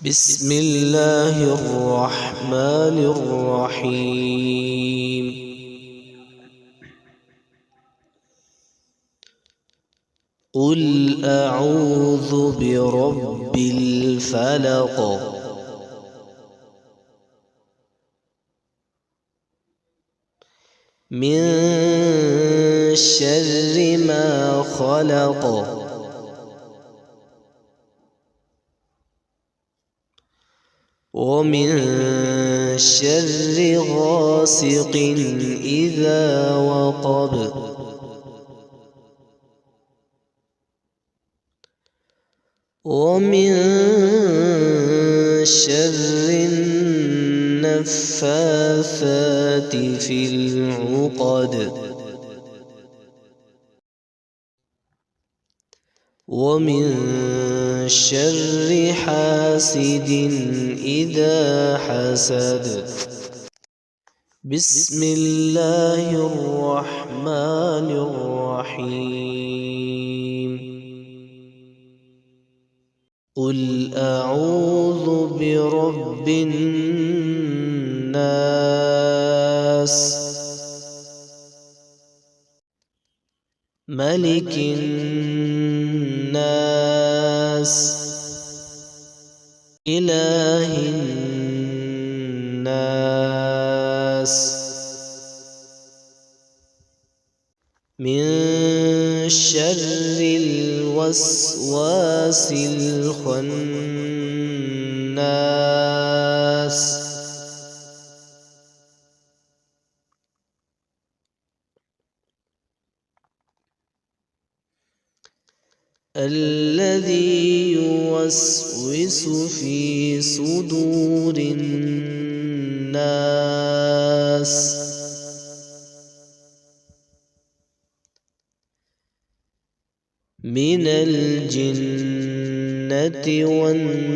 بسم الله الرحمن الرحيم. قل أعوذ برب الفلق من شر ما خلق ومن شر غاسق إذا وقب ومن شر النفاثات في العقد ومن شر حاسد إذا حسد. بسم الله الرحمن الرحيم. قل أعوذ برب الناس ملك الناس إله الناس من شر الوسواس الخناس الذي يوسوس في صدور الناس من الجنة والناس.